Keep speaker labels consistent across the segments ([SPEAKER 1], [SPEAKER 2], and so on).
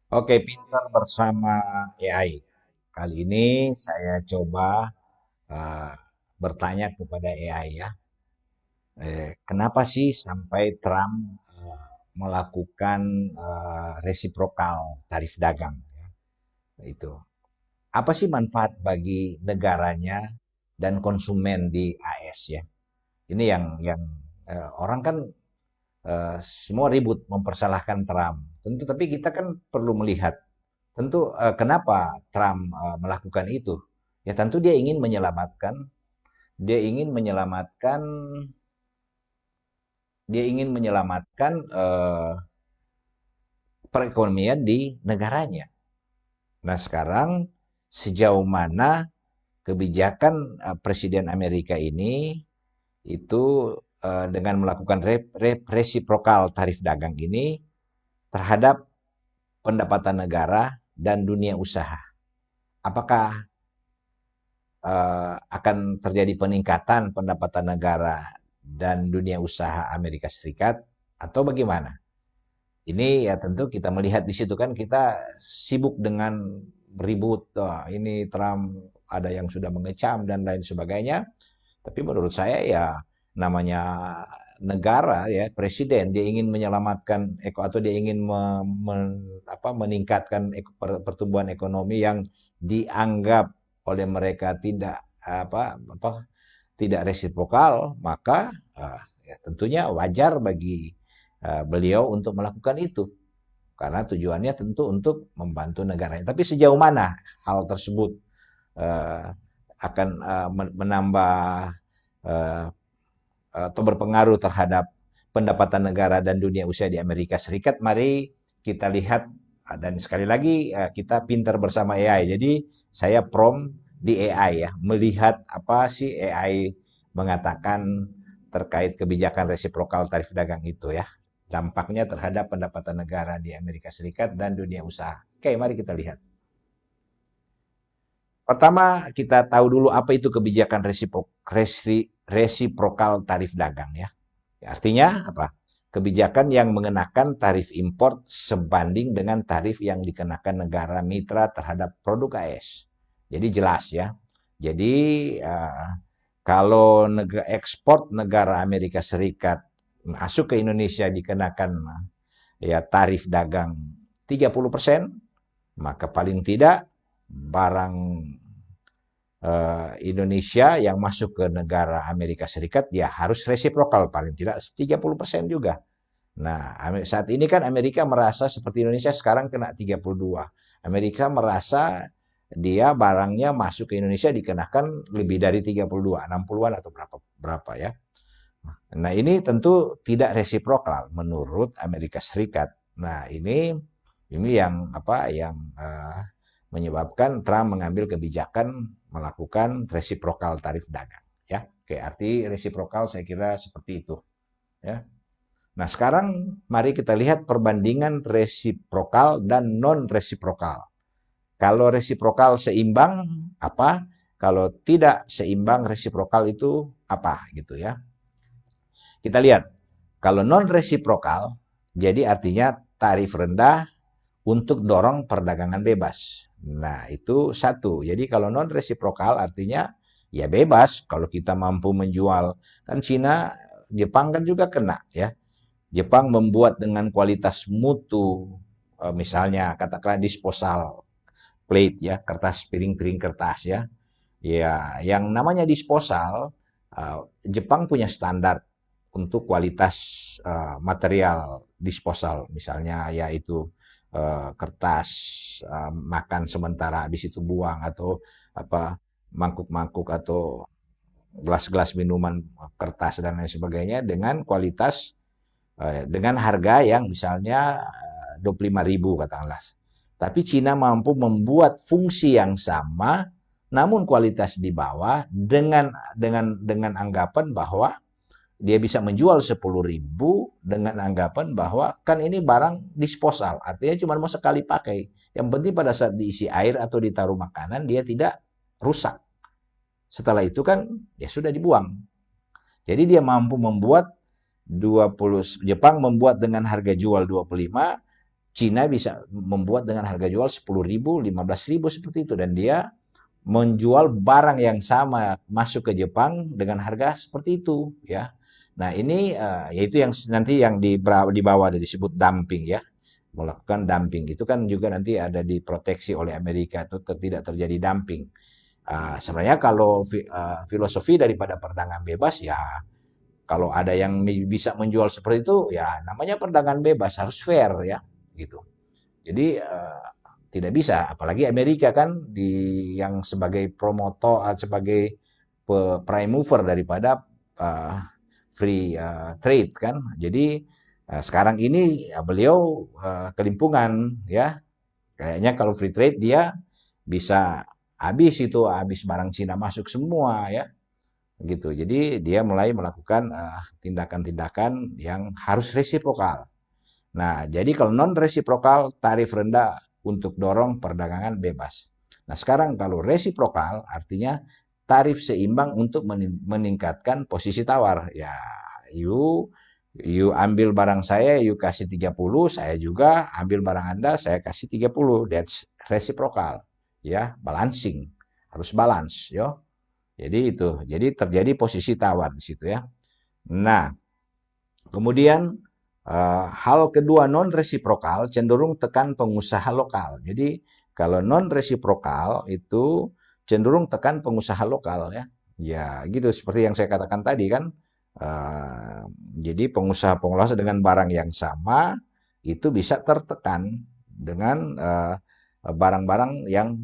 [SPEAKER 1] Oke, pintar bersama AI. Kali ini saya coba eh, bertanya kepada AI ya, kenapa sih sampai Trump melakukan resiprokal tarif dagang? Itu apa sih manfaat bagi negaranya dan konsumen di AS ya? Ini yang orang kan semua ribut mempersalahkan Trump. Tentu, tapi kita kan perlu melihat tentu kenapa Trump melakukan itu? Ya tentu dia ingin menyelamatkan perekonomian di negaranya. Nah, sekarang sejauh mana kebijakan Presiden Amerika ini itu dengan melakukan resiprokal tarif dagang ini terhadap pendapatan negara dan dunia usaha. Apakah akan terjadi peningkatan pendapatan negara dan dunia usaha Amerika Serikat atau bagaimana? Ini ya tentu kita melihat di situ kan kita sibuk dengan ribut, ini Trump ada yang sudah mengecam dan lain sebagainya. Tapi menurut saya ya namanya negara ya presiden dia ingin menyelamatkan atau dia ingin meningkatkan pertumbuhan ekonomi yang dianggap oleh mereka tidak tidak resiprokal, maka ya tentunya wajar bagi beliau untuk melakukan itu karena tujuannya tentu untuk membantu negaranya. Tapi sejauh mana hal tersebut uh, akan menambah uh, atau berpengaruh terhadap pendapatan negara dan dunia usaha di Amerika Serikat? Mari kita lihat dan sekali lagi kita pintar bersama AI. Jadi saya prompt di AI ya, melihat apa sih AI mengatakan terkait kebijakan resiprokal tarif dagang itu ya. Dampaknya terhadap pendapatan negara di Amerika Serikat dan dunia usaha. Oke, mari kita lihat. Pertama, kita tahu dulu apa itu kebijakan resiprokal tarif dagang ya. Artinya apa? Kebijakan yang mengenakan tarif impor sebanding dengan tarif yang dikenakan negara mitra terhadap produk AS. Jadi jelas ya. Jadi kalau ekspor negara Amerika Serikat masuk ke Indonesia dikenakan ya tarif dagang 30%, maka paling tidak barang Indonesia yang masuk ke negara Amerika Serikat ya harus resiprokal paling tidak 30% juga. Nah, saat ini kan Amerika merasa seperti Indonesia sekarang kena 32. Amerika merasa dia barangnya masuk ke Indonesia dikenakan lebih dari 32, 60-an atau berapa berapa ya. Nah, ini tentu tidak resiprokal menurut Amerika Serikat. Nah, ini yang menyebabkan Trump mengambil kebijakan melakukan resiprokal tarif dagang ya. Oke, arti resiprokal saya kira seperti itu ya. Nah, sekarang mari kita lihat perbandingan resiprokal dan non resiprokal. Kalau resiprokal seimbang apa? Kalau tidak seimbang resiprokal itu apa gitu ya. Kita lihat. Kalau non resiprokal jadi artinya tarif rendah untuk dorong perdagangan bebas. Nah, itu satu. Jadi kalau non resiprokal artinya ya bebas kalau kita mampu menjual. Kan Cina, Jepang kan juga kena ya. Jepang membuat dengan kualitas mutu, misalnya katakanlah disposal plate ya, kertas piring-piring kertas ya. Ya, yang namanya disposal, Jepang punya standar untuk kualitas material disposal, misalnya yaitu kertas makan sementara habis itu buang atau apa mangkuk-mangkuk atau gelas-gelas minuman kertas dan lain sebagainya dengan kualitas dengan harga yang misalnya 25.000 katakanlah. Tapi Cina mampu membuat fungsi yang sama namun kualitas di bawah dengan anggapan bahwa dia bisa menjual 10.000 dengan anggapan bahwa kan ini barang disposal, artinya cuma mau sekali pakai. Yang penting pada saat diisi air atau ditaruh makanan dia tidak rusak. Setelah itu kan ya sudah dibuang. Jadi dia mampu membuat 20, Jepang membuat dengan harga jual 25, Cina bisa membuat dengan harga jual 10.000, 15.000 seperti itu, dan dia menjual barang yang sama masuk ke Jepang dengan harga seperti itu, ya. Nah, ini yaitu yang nanti yang di bawah ada disebut dumping, ya. Melakukan dumping itu kan juga nanti ada diproteksi oleh Amerika, itu tidak terjadi dumping. Sebenarnya kalau filosofi daripada perdagangan bebas, ya kalau ada yang bisa menjual seperti itu, ya namanya perdagangan bebas, harus fair, ya, gitu. Jadi tidak bisa, apalagi Amerika kan yang sebagai promotor, sebagai prime mover daripada uh, free trade kan. Jadi sekarang ini beliau kelimpungan, ya. Kayaknya kalau free trade dia bisa habis barang Cina masuk semua, ya, gitu. Jadi dia mulai melakukan tindakan-tindakan yang harus resiprokal. Nah, jadi kalau non resiprokal, tarif rendah untuk dorong perdagangan bebas. Nah, sekarang kalau resiprokal artinya tarif seimbang untuk meningkatkan posisi tawar. Ya, you you ambil barang saya, you kasih 30, saya juga ambil barang Anda, saya kasih 30. That's resiprokal. Ya, balancing. Harus balance, yo. Jadi itu. Jadi terjadi posisi tawar di situ, ya. Nah, kemudian hal kedua, non resiprokal cenderung tekan pengusaha lokal. Jadi kalau non resiprokal itu cenderung tekan pengusaha lokal, ya. Ya gitu seperti yang saya katakan tadi kan. Jadi pengusaha-pengusaha dengan barang yang sama itu bisa tertekan dengan barang-barang yang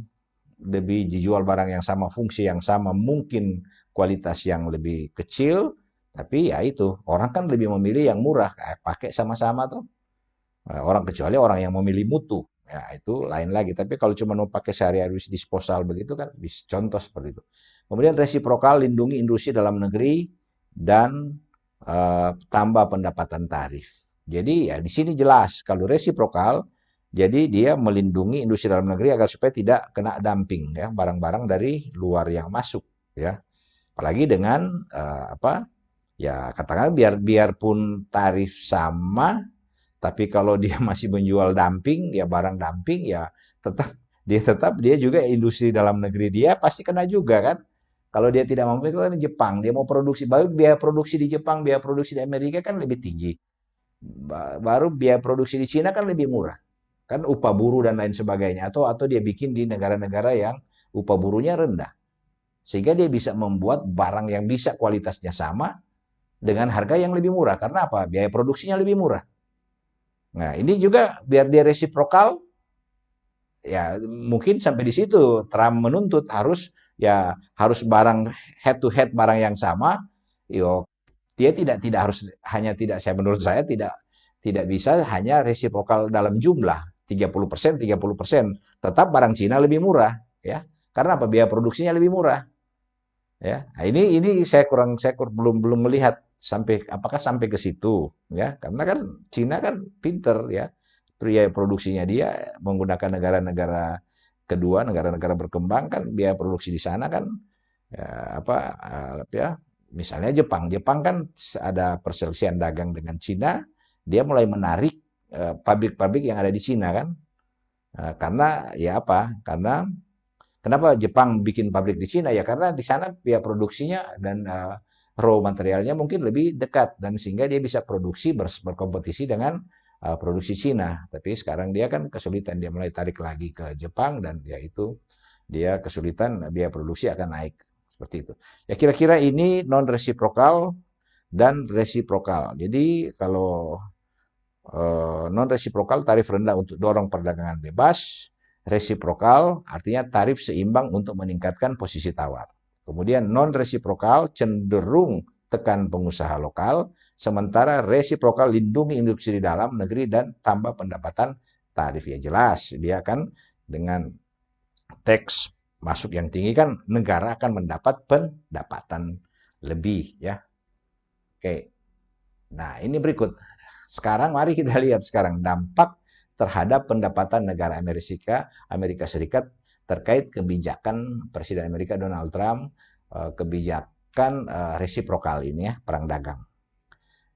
[SPEAKER 1] lebih dijual barang yang sama, fungsi yang sama, mungkin kualitas yang lebih kecil, tapi ya itu, orang kan lebih memilih yang murah, pakai sama-sama tuh. Orang kecuali orang yang memilih mutu, ya itu lain lagi. Tapi kalau cuma mau pakai sehari-hari disposal begitu kan, bisa contoh seperti itu. Kemudian resiprokal, lindungi industri dalam negeri dan tambah pendapatan tarif. Jadi ya di sini jelas kalau resiprokal, jadi dia melindungi industri dalam negeri agar supaya tidak kena dumping, ya, barang-barang dari luar yang masuk, ya. Apalagi dengan apa? Ya katakan biarpun tarif sama, tapi kalau dia masih menjual dumping, ya barang dumping, ya tetap dia juga industri dalam negeri dia pasti kena juga kan. Kalau dia tidak mampu, itu kan Jepang, dia mau produksi, baru biaya produksi di Jepang, biaya produksi di Amerika kan lebih tinggi. Baru biaya produksi di Cina kan lebih murah. Kan upah buruh dan lain sebagainya, atau dia bikin di negara-negara yang upah buruhnya rendah. Sehingga dia bisa membuat barang yang bisa kualitasnya sama dengan harga yang lebih murah. Karena apa? Biaya produksinya lebih murah. Nah, ini juga biar dia resiprokal, ya mungkin sampai di situ Trump menuntut harus barang head to head, barang yang sama. Yo, dia tidak harus hanya, tidak, saya menurut saya tidak bisa hanya resiprokal dalam jumlah 30%, 30%. Tetap barang Cina lebih murah, ya. Karena apa? Biaya produksinya lebih murah. Ya, nah, ini saya belum melihat apakah sampai ke situ, ya, karena kan Cina kan pinter, ya, biaya produksinya dia menggunakan negara-negara kedua, negara-negara berkembang kan biaya produksi di sana kan, ya, ya, misalnya Jepang kan ada perselisihan dagang dengan Cina, dia mulai menarik pabrik-pabrik yang ada di Cina kan. Karena ya apa? Karena kenapa Jepang bikin pabrik di Cina? Ya karena di sana biaya produksinya dan raw materialnya mungkin lebih dekat, dan sehingga dia bisa produksi berkompetisi dengan produksi Cina. Tapi sekarang dia kan kesulitan, dia mulai tarik lagi ke Jepang, dan ya itu dia kesulitan, biaya produksi akan naik seperti itu. Ya kira-kira ini non resiprokal dan resiprokal. Jadi kalau non resiprokal, tarif rendah untuk dorong perdagangan bebas. Resiprokal artinya tarif seimbang untuk meningkatkan posisi tawar. Kemudian non resiprokal cenderung tekan pengusaha lokal, sementara resiprokal lindungi industri dalam negeri dan tambah pendapatan tarif. Ya jelas, dia kan dengan teks masuk yang tinggi kan negara akan mendapat pendapatan lebih, ya. Oke. Nah, ini berikut. Sekarang mari kita lihat sekarang dampak terhadap pendapatan negara Amerika Serikat terkait kebijakan Presiden Amerika Donald Trump, kebijakan resiprokal ini, ya, perang dagang.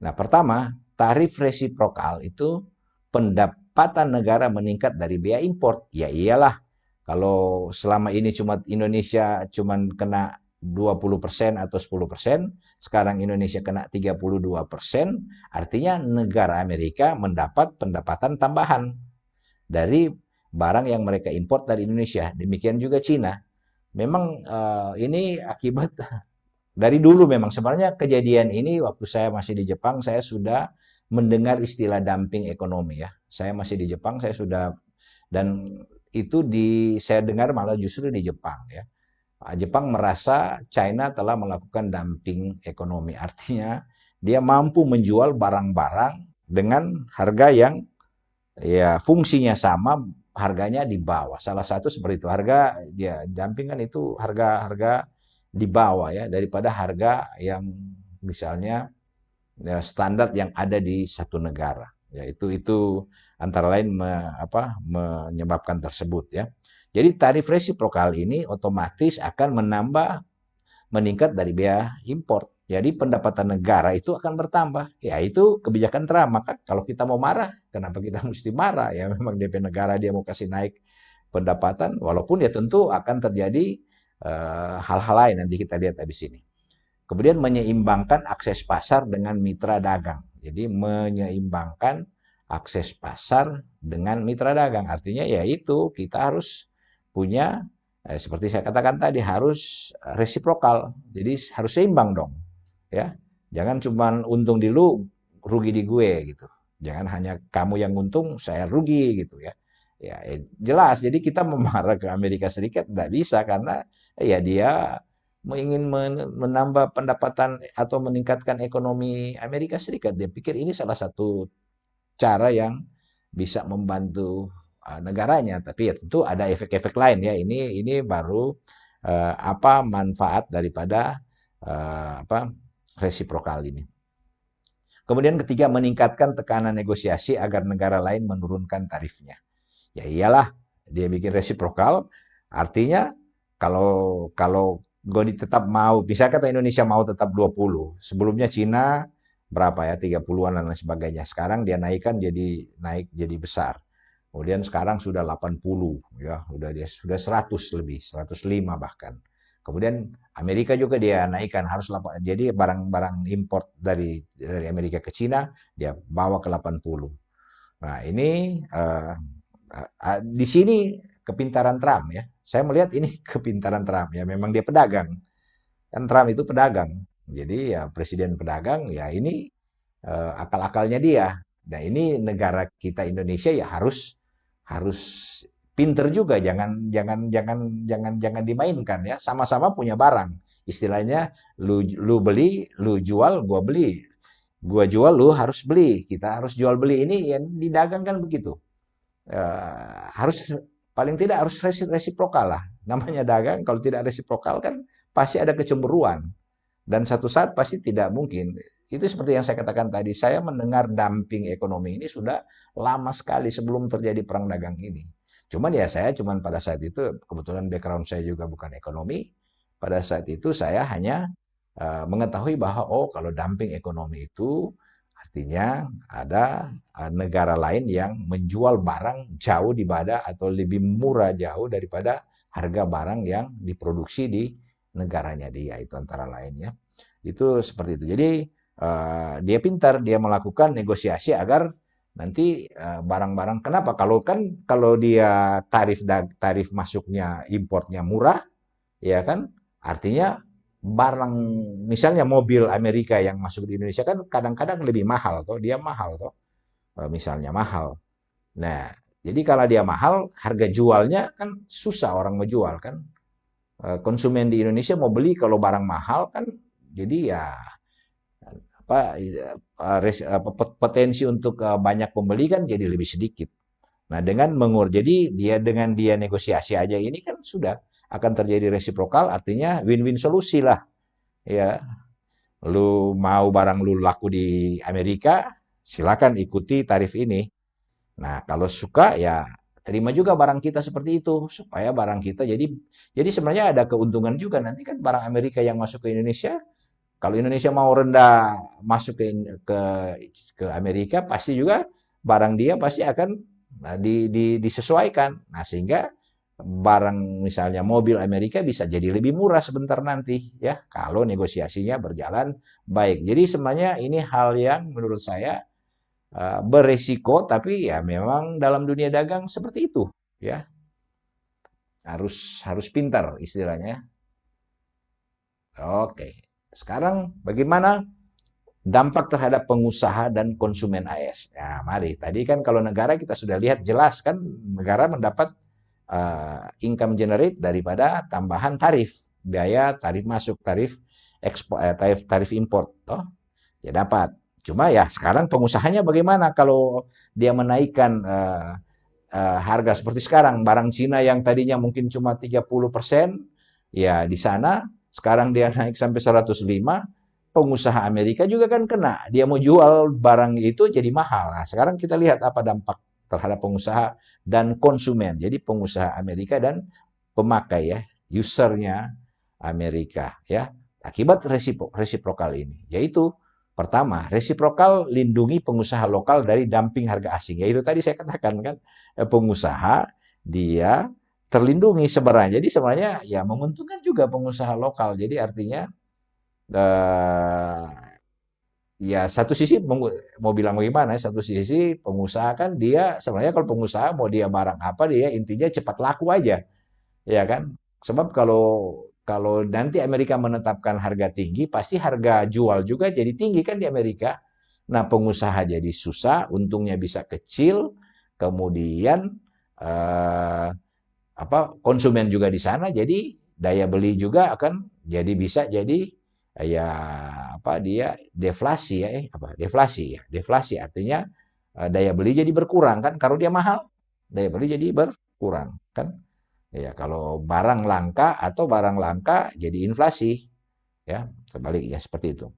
[SPEAKER 1] Nah, pertama, tarif resiprokal itu pendapatan negara meningkat dari biaya impor. Ya iyalah, kalau selama ini cuma Indonesia cuma kena 20% atau 10%, sekarang Indonesia kena 32%, artinya negara Amerika mendapat pendapatan tambahan dari barang yang mereka import dari Indonesia. Demikian juga Cina. Memang ini akibat dari dulu memang sebenarnya kejadian ini waktu saya masih di Jepang, saya sudah mendengar istilah dumping ekonomi ya. Saya masih di Jepang, saya sudah dan itu saya dengar malah justru di Jepang ya. Jepang merasa China telah melakukan dumping ekonomi. Artinya dia mampu menjual barang-barang dengan harga yang ya fungsinya sama, harganya di bawah. Salah satu seperti itu. Harga ya dumping kan itu harga-harga di bawah ya daripada harga yang misalnya ya, standar yang ada di satu negara. Ya itu antara lain menyebabkan tersebut ya. Jadi tarif resiprokal ini otomatis akan meningkat dari biaya impor. Jadi pendapatan negara itu akan bertambah. Ya itu kebijakan Trump. Maka kalau kita mau marah, kenapa kita mesti marah? Ya memang DP negara dia mau kasih naik pendapatan, walaupun ya tentu akan terjadi hal-hal lain nanti kita lihat habis ini. Kemudian menyeimbangkan akses pasar dengan mitra dagang. Jadi menyeimbangkan akses pasar dengan mitra dagang. Artinya yaitu kita harus punya seperti saya katakan tadi harus resiprokal. Jadi harus seimbang dong. Ya. Jangan cuma untung di lu, rugi di gue gitu. Jangan hanya kamu yang untung, saya rugi gitu ya. Ya, jelas. Jadi kita memarah ke Amerika Serikat tidak bisa karena ya dia ingin menambah pendapatan atau meningkatkan ekonomi Amerika Serikat. Dia pikir ini salah satu cara yang bisa membantu negaranya. Tapi ya tentu ada efek-efek lain ya. Ini baru apa manfaat daripada resiprokal ini. Kemudian ketiga, meningkatkan tekanan negosiasi agar negara lain menurunkan tarifnya. Ya iyalah, dia bikin resiprokal, artinya kalau Goni tetap mau, misalnya kata Indonesia mau tetap 20, sebelumnya Cina berapa ya, 30-an dan lain sebagainya. Sekarang dia naik jadi besar. Kemudian sekarang sudah 80 ya, sudah 100 lebih, 105 bahkan. Kemudian Amerika juga dia naikkan harus jadi barang-barang import dari Amerika ke Cina dia bawa ke 80. Nah, ini di sini kepintaran Trump ya. Saya melihat ini kepintaran Trump ya. Memang dia pedagang. Kan Trump itu pedagang. Jadi ya presiden pedagang ya ini akal-akalnya dia. Nah, ini negara kita Indonesia ya harus pinter juga, jangan dimainkan ya. Sama-sama punya barang. Istilahnya lu beli, lu jual, gua beli. Gua jual, lu harus beli. Kita harus jual beli ini yang didagang kan begitu. Harus paling tidak harus resiprokal lah. Namanya dagang, kalau tidak resiprokal kan pasti ada kecemburuan. Dan satu saat pasti tidak mungkin. Itu seperti yang saya katakan tadi, saya mendengar dumping ekonomi ini sudah lama sekali sebelum terjadi perang dagang ini. Cuman ya saya pada saat itu, kebetulan background saya juga bukan ekonomi, pada saat itu saya hanya mengetahui bahwa oh kalau dumping ekonomi itu artinya ada negara lain yang menjual barang jauh daripada atau lebih murah jauh daripada harga barang yang diproduksi di negaranya dia, itu antara lainnya. Itu seperti itu. Jadi dia pintar, dia melakukan negosiasi agar nanti barang-barang kenapa kalau dia tarif masuknya importnya murah ya kan artinya barang misalnya mobil Amerika yang masuk di Indonesia kan kadang-kadang lebih mahal toh, dia mahal toh. Misalnya mahal. Nah, jadi kalau dia mahal, harga jualnya kan susah orang menjual kan. Konsumen di Indonesia mau beli kalau barang mahal kan jadi ya potensi untuk banyak pembeli kan jadi lebih sedikit. Nah, dengan dia negosiasi aja ini kan sudah akan terjadi resiprokal, artinya win-win solusi lah. Ya, lu mau barang lu laku di Amerika, silakan ikuti tarif ini. Nah, kalau suka ya terima juga barang kita seperti itu supaya barang kita jadi sebenarnya ada keuntungan juga nanti kan barang Amerika yang masuk ke Indonesia. Kalau Indonesia mau rendah masuk ke Amerika pasti juga barang dia pasti akan Nah, disesuaikan. Nah, sehingga barang misalnya mobil Amerika bisa jadi lebih murah sebentar nanti ya kalau negosiasinya berjalan baik. Jadi sebenarnya ini hal yang menurut saya beresiko, tapi ya memang dalam dunia dagang seperti itu ya. Harus pintar istilahnya. Oke. Sekarang bagaimana dampak terhadap pengusaha dan konsumen AS. Nah, mari. Tadi kan kalau negara kita sudah lihat jelas kan negara mendapat income generate daripada tambahan tarif, biaya tarif masuk, tarif ekspor, tarif import, toh ya dapat. Cuma ya sekarang pengusahanya bagaimana kalau dia menaikkan harga seperti sekarang, barang Cina yang tadinya mungkin cuma 30%, ya di sana sekarang dia naik sampai 105, pengusaha Amerika juga kan kena. Dia mau jual barang itu jadi mahal. Nah, sekarang kita lihat apa dampak terhadap pengusaha dan konsumen. Jadi pengusaha Amerika dan pemakai ya, usernya Amerika ya. Akibat resiprokal ini, yaitu pertama, resiprokal lindungi pengusaha lokal dari dumping harga asing. Yaitu tadi saya katakan kan, pengusaha dia terlindungi sebenarnya. Jadi sebenarnya ya menguntungkan juga pengusaha lokal. Jadi artinya ya satu sisi mau bilang bagaimana, satu sisi pengusaha kan dia sebenarnya kalau pengusaha mau dia barang apa dia intinya cepat laku aja, ya kan? Sebab kalau kalau nanti Amerika menetapkan harga tinggi, pasti harga jual juga jadi tinggi kan di Amerika. Nah, pengusaha jadi susah, untungnya bisa kecil, kemudian eh, konsumen juga di sana, jadi daya beli juga akan jadi bisa jadi ya dia deflasi ya deflasi artinya daya beli jadi berkurang kan kalau dia mahal daya beli jadi berkurang kan ya kalau barang langka atau barang langka jadi inflasi ya sebaliknya seperti itu.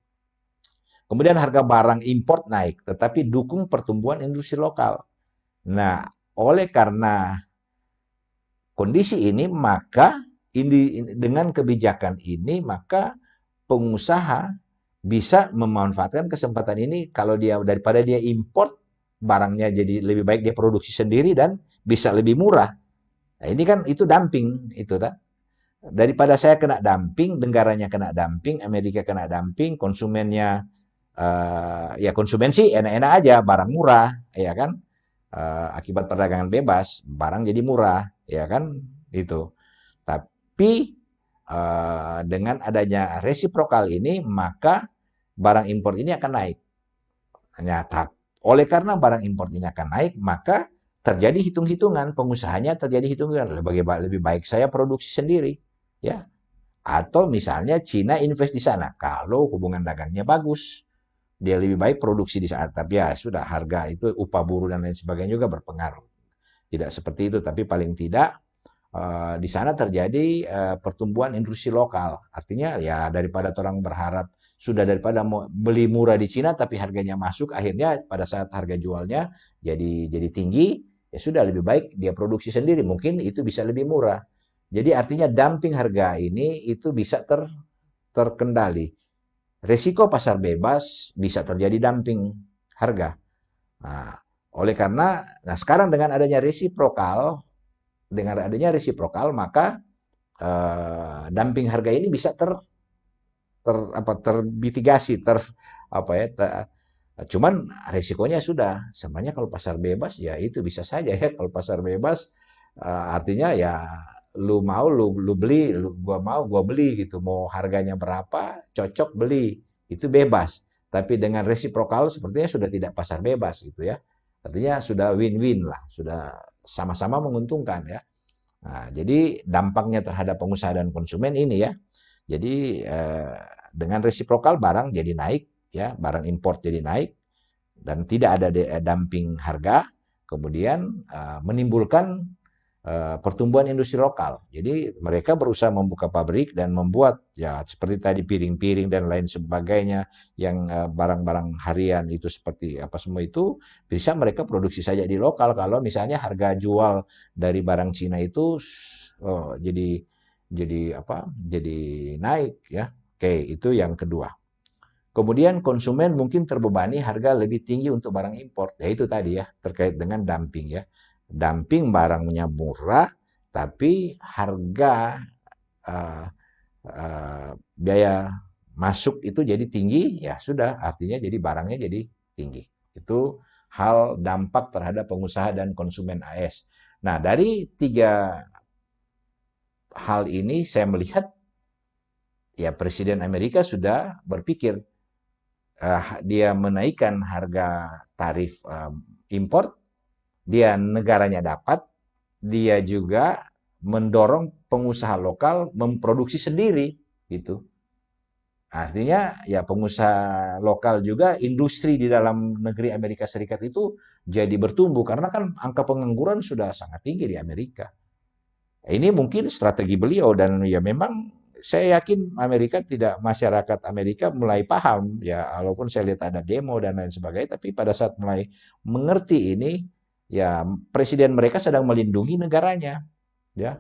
[SPEAKER 1] Kemudian harga barang import naik tetapi dukung pertumbuhan industri lokal. Nah, oleh karena kondisi ini maka dengan kebijakan ini maka pengusaha bisa memanfaatkan kesempatan ini kalau dia daripada dia import barangnya jadi lebih baik dia produksi sendiri dan bisa lebih murah. Nah, ini kan itu dumping itu kan. Daripada saya kena dumping, negaranya kena dumping, Amerika kena dumping, konsumennya ya konsumen sih enak-enak aja barang murah, ya kan? Akibat perdagangan bebas, barang jadi murah, ya kan? Itu. Tapi dengan adanya resiprokal ini, maka barang impor ini akan naik. Nyata. Oleh karena barang impor ini akan naik, maka terjadi hitung-hitungan, pengusahanya terjadi hitungan, lebih baik saya produksi sendiri, ya. Atau misalnya Cina invest di sana, kalau hubungan dagangnya bagus, dia lebih baik produksi di sana. Tapi ya sudah, harga itu upah buruh dan lain sebagainya juga berpengaruh. Tidak seperti itu, tapi paling tidak di sana terjadi pertumbuhan industri lokal. Artinya ya daripada orang berharap sudah daripada beli murah di Cina tapi harganya masuk, akhirnya pada saat harga jualnya jadi tinggi, ya sudah lebih baik dia produksi sendiri, mungkin itu bisa lebih murah. Jadi artinya dumping harga ini itu bisa terkendali. Resiko pasar bebas bisa terjadi dumping harga. Nah, oleh karena sekarang dengan adanya resiprokal maka dumping harga ini bisa termitigasi cuman resikonya sudah sebenarnya kalau pasar bebas ya itu bisa saja ya kalau pasar bebas artinya ya lu beli gua beli gitu mau harganya berapa cocok beli itu bebas tapi dengan resiprokal sepertinya sudah tidak pasar bebas gitu ya artinya sudah win-win lah sudah sama-sama menguntungkan ya. Nah, jadi dampaknya terhadap pengusaha dan konsumen ini ya. Jadi dengan resiprokal barang jadi naik ya, barang import jadi naik dan tidak ada dumping harga, kemudian menimbulkan pertumbuhan industri lokal. Jadi mereka berusaha membuka pabrik dan membuat ya seperti tadi piring-piring dan lain sebagainya yang barang-barang harian itu seperti apa semua itu bisa mereka produksi saja di lokal kalau misalnya harga jual dari barang Cina itu jadi naik ya. Oke, itu yang kedua. Kemudian konsumen mungkin terbebani harga lebih tinggi untuk barang impor. Ya itu tadi ya, terkait dengan dumping ya. dumping barangnya murah, tapi harga uh, biaya masuk itu jadi tinggi, ya sudah, artinya jadi barangnya jadi tinggi. Itu hal dampak terhadap pengusaha dan konsumen AS. Nah, dari tiga hal ini saya melihat ya Presiden Amerika sudah berpikir dia menaikkan harga tarif impor, dia negaranya dapat, dia juga mendorong pengusaha lokal memproduksi sendiri gitu. Artinya ya pengusaha lokal juga industri di dalam negeri Amerika Serikat itu jadi bertumbuh karena kan angka pengangguran sudah sangat tinggi di Amerika. Ini mungkin strategi beliau dan ya memang saya yakin masyarakat Amerika mulai paham ya walaupun saya lihat ada demo dan lain sebagainya tapi pada saat mulai mengerti ini ya presiden mereka sedang melindungi negaranya ya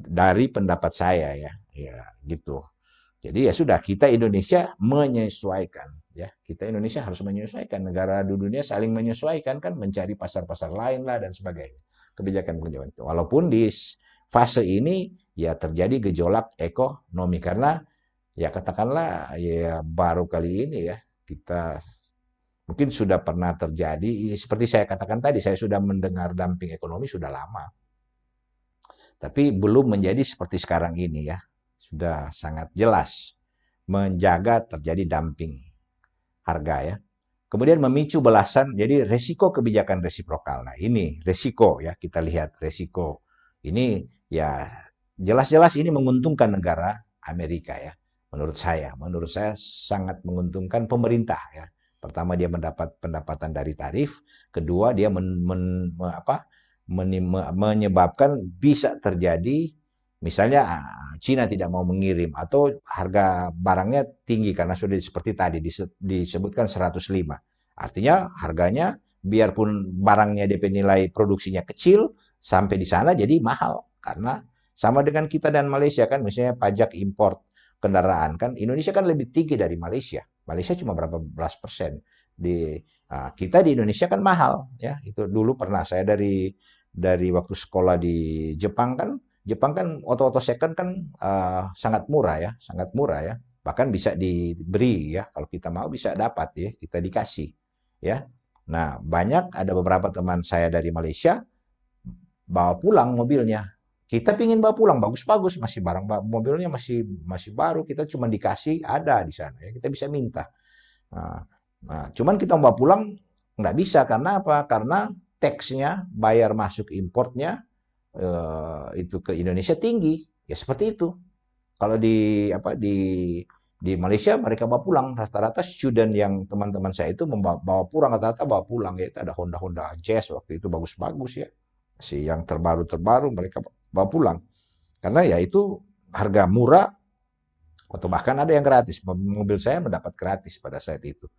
[SPEAKER 1] dari pendapat saya ya gitu. Jadi ya sudah kita Indonesia menyesuaikan ya. Kita Indonesia harus menyesuaikan, negara di dunia saling menyesuaikan kan mencari pasar-pasar lain lah dan sebagainya. Kebijakan-kebijakan itu. Walaupun di fase ini ya terjadi gejolak ekonomi karena ya katakanlah ya baru kali ini ya kita mungkin sudah pernah terjadi seperti saya katakan tadi saya sudah mendengar dumping ekonomi sudah lama. Tapi belum menjadi seperti sekarang ini ya. Sudah sangat jelas menjaga terjadi dumping harga ya. Kemudian memicu belasan, jadi resiko kebijakan resiprokal. Nah ini resiko ya, kita lihat resiko. Ini ya jelas-jelas ini menguntungkan negara Amerika ya. Menurut saya sangat menguntungkan pemerintah ya. Pertama dia mendapat pendapatan dari tarif, kedua dia menyebabkan bisa terjadi misalnya Cina tidak mau mengirim atau harga barangnya tinggi karena sudah seperti tadi disebutkan 105. Artinya harganya biarpun barangnya DP nilai produksinya kecil sampai di sana jadi mahal karena sama dengan kita dan Malaysia kan misalnya pajak impor kendaraan kan Indonesia kan lebih tinggi dari Malaysia. Malaysia cuma berapa belas persen. Kita di Indonesia kan mahal ya. Itu dulu pernah saya dari waktu sekolah di Jepang kan oto-oto second kan sangat murah ya, sangat murah ya. Bahkan bisa diberi ya, kalau kita mau bisa dapat ya, kita dikasih ya. Nah, ada beberapa teman saya dari Malaysia bawa pulang mobilnya. Kita pingin bawa pulang bagus-bagus, masih barang mobilnya masih baru, kita cuma dikasih ada di sana ya, kita bisa minta. Cuman kita bawa pulang nggak bisa karena apa? Karena teksnya bayar masuk importnya itu ke Indonesia tinggi ya seperti itu kalau di Malaysia mereka bawa pulang rata-rata student yang teman-teman saya itu bawa pulang rata-rata bawa pulang ya itu ada Honda Jazz waktu itu bagus-bagus ya si yang terbaru mereka bawa pulang karena ya itu harga murah atau bahkan ada yang gratis mobil saya mendapat gratis pada saat itu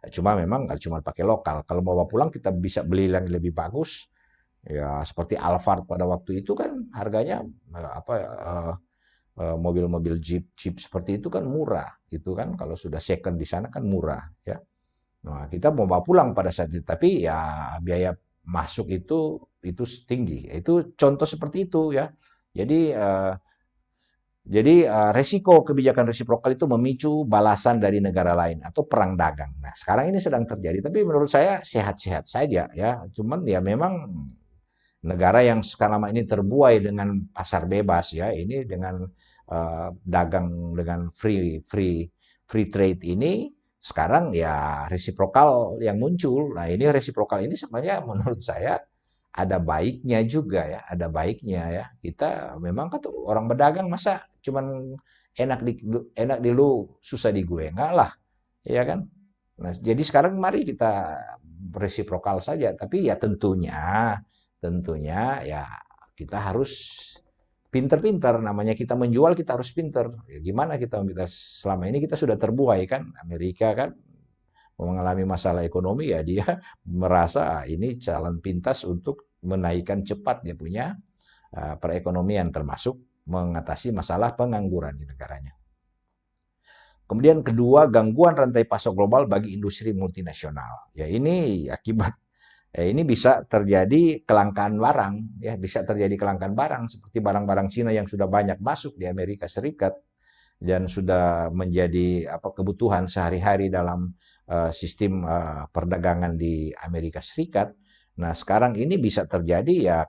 [SPEAKER 1] cuma memang nggak cuma pakai lokal kalau mau bawa pulang kita bisa beli yang lebih bagus. Ya, seperti Alphard pada waktu itu kan harganya mobil-mobil Jeep seperti itu kan murah, gitu kan. Kalau sudah second di sana kan murah, ya. Nah, kita mau bawa pulang pada saat itu, tapi ya biaya masuk itu tinggi. Itu contoh seperti itu ya. Jadi resiko kebijakan resiprokal itu memicu balasan dari negara lain atau perang dagang. Nah, sekarang ini sedang terjadi, tapi menurut saya sehat-sehat saja ya. Cuman ya memang negara yang selama ini terbuai dengan pasar bebas ya, ini dengan dagang dengan free trade ini sekarang ya resiprokal yang muncul. Nah, ini resiprokal ini sebenarnya menurut saya ada baiknya juga ya, ada baiknya ya. Kita memang kan orang berdagang masa cuman enak di lu, susah di gue, enggak lah, ya kan? Nah, jadi sekarang mari kita resiprokal saja, tapi ya tentunya ya kita harus pinter-pinter, namanya kita menjual kita harus pinter. Ya, gimana kita selama ini kita sudah terbuai kan, Amerika kan mengalami masalah ekonomi ya dia merasa ini jalan pintas untuk menaikkan cepat dia punya perekonomian termasuk mengatasi masalah pengangguran di negaranya. Kemudian kedua, gangguan rantai pasok global bagi industri multinasional. Ya ini akibat ini bisa terjadi kelangkaan barang, ya bisa terjadi kelangkaan barang seperti barang-barang Cina yang sudah banyak masuk di Amerika Serikat dan sudah menjadi apa kebutuhan sehari-hari dalam sistem perdagangan di Amerika Serikat. Nah, sekarang ini bisa terjadi ya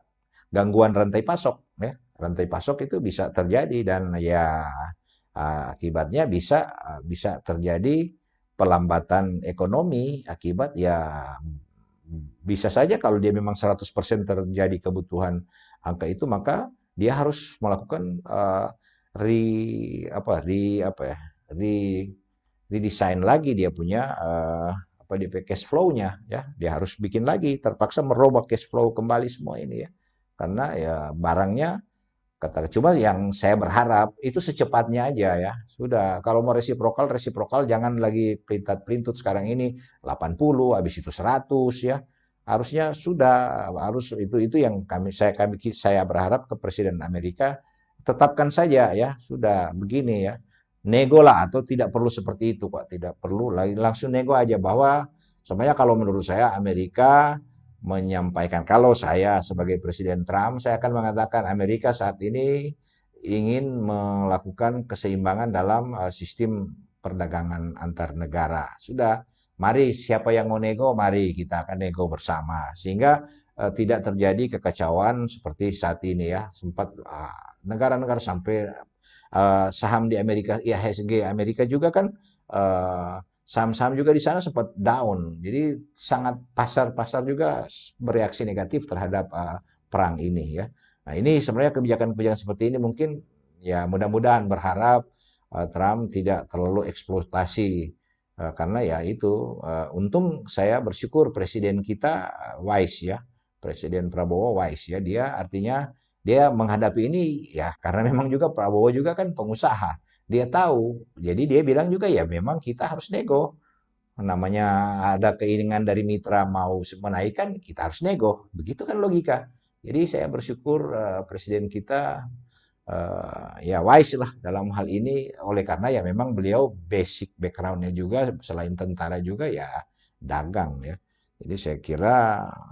[SPEAKER 1] gangguan rantai pasok, ya. Rantai pasok itu bisa terjadi dan ya akibatnya bisa terjadi pelambatan ekonomi akibat ya bisa saja kalau dia memang 100% terjadi kebutuhan angka itu maka dia harus melakukan re apa ya re redesign lagi dia punya apa dia cash flow-nya ya dia harus bikin lagi terpaksa merubah cash flow kembali semua ini ya karena ya barangnya kata cuma yang saya berharap itu secepatnya aja ya. Sudah, kalau mau resiprokal, resiprokal jangan lagi pelintat-pelintut sekarang ini 80, habis itu 100 ya. Harusnya sudah harus itu yang saya berharap ke Presiden Amerika tetapkan saja ya, sudah begini ya. Nego lah atau tidak perlu seperti itu kok, tidak perlu lagi langsung nego aja bahwa sebenarnya kalau menurut saya Amerika menyampaikan kalau saya sebagai Presiden Trump saya akan mengatakan Amerika saat ini ingin melakukan keseimbangan dalam sistem perdagangan antar negara. Sudah, mari siapa yang mau nego, mari kita akan nego bersama sehingga tidak terjadi kekacauan seperti saat ini ya. Sempat negara-negara sampai saham di Amerika, IHSG Amerika juga kan saham-saham juga di sana sempat down. Jadi sangat pasar-pasar juga bereaksi negatif terhadap perang ini ya. Nah, ini sebenarnya kebijakan-kebijakan seperti ini mungkin ya mudah-mudahan berharap Trump tidak terlalu eksploitasi karena ya itu untung saya bersyukur presiden kita wise ya. Presiden Prabowo wise ya. Dia artinya dia menghadapi ini ya karena memang juga Prabowo juga kan pengusaha. Dia tahu. Jadi dia bilang juga ya memang kita harus nego. Namanya ada keinginan dari mitra mau menaikkan, kita harus nego. Begitu kan logika. Jadi saya bersyukur presiden kita ya wise lah dalam hal ini oleh karena ya memang beliau basic backgroundnya juga selain tentara juga ya dagang ya. Jadi saya kira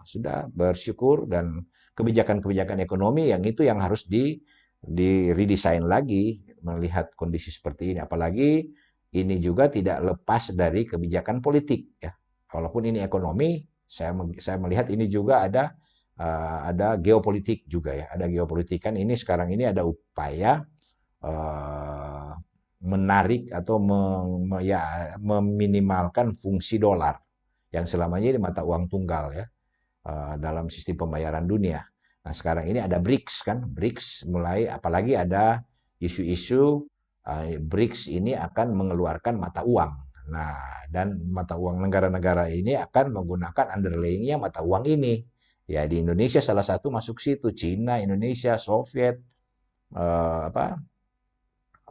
[SPEAKER 1] sudah bersyukur dan kebijakan-kebijakan ekonomi yang itu yang harus di redesign lagi melihat kondisi seperti ini. Apalagi ini juga tidak lepas dari kebijakan politik ya. Walaupun ini ekonomi, saya melihat ini juga ada geopolitik juga ya. Ada geopolitik kan ini sekarang ini ada upaya uh, menarik atau ya, meminimalkan fungsi dolar yang selama ini mata uang tunggal ya dalam sistem pembayaran dunia. Nah sekarang ini ada BRICS kan, BRICS mulai apalagi ada isu-isu BRICS ini akan mengeluarkan mata uang. Nah dan mata uang negara-negara ini akan menggunakan underlyingnya mata uang ini. Ya di Indonesia salah satu masuk situ, Cina, Indonesia, Soviet, apa,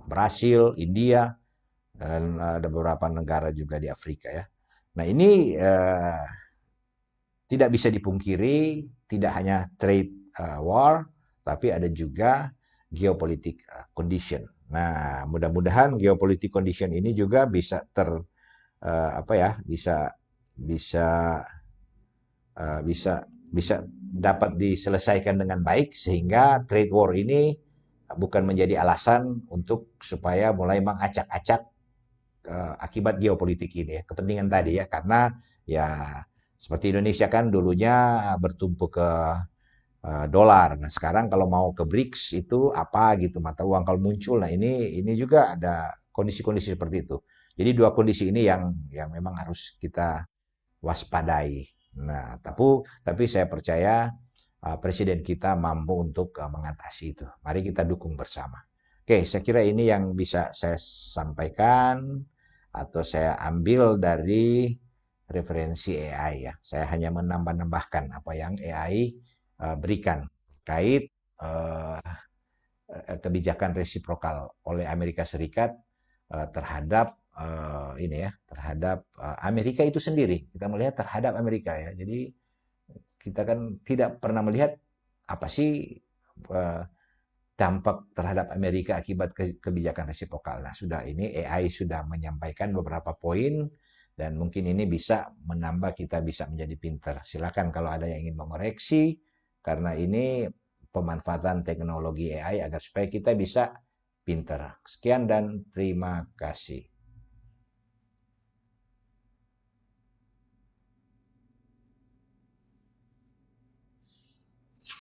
[SPEAKER 1] Brasil, India, dan ada beberapa negara juga di Afrika ya. Nah ini tidak bisa dipungkiri, tidak hanya trade war, tapi ada juga geopolitik condition. Nah, mudah-mudahan geopolitik condition ini juga bisa apa ya, bisa bisa dapat diselesaikan dengan baik sehingga trade war ini bukan menjadi alasan untuk supaya mulai mengacak-acak akibat geopolitik ini ya, kepentingan tadi ya karena ya seperti Indonesia kan dulunya bertumpu ke dolar. Nah, sekarang kalau mau ke BRICS itu apa gitu mata uang kalau muncul. Nah, ini juga ada kondisi-kondisi seperti itu. Jadi dua kondisi ini yang memang harus kita waspadai. Nah, tapi saya percaya presiden kita mampu untuk mengatasi itu. Mari kita dukung bersama. Oke, saya kira ini yang bisa saya sampaikan atau saya ambil dari referensi AI ya. Saya hanya menambah-nambahkan apa yang AI berikan terkait kebijakan resiprokal oleh Amerika Serikat terhadap ini ya, terhadap Amerika itu sendiri. Kita melihat terhadap Amerika ya. Jadi kita kan tidak pernah melihat apa sih dampak terhadap Amerika akibat kebijakan resiprokal. Nah, sudah ini AI sudah menyampaikan beberapa poin Dan mungkin ini bisa menambah kita bisa menjadi pinter. Silakan kalau ada yang ingin mengoreksi, karena ini pemanfaatan teknologi AI agar supaya kita bisa pinter. Sekian dan terima kasih.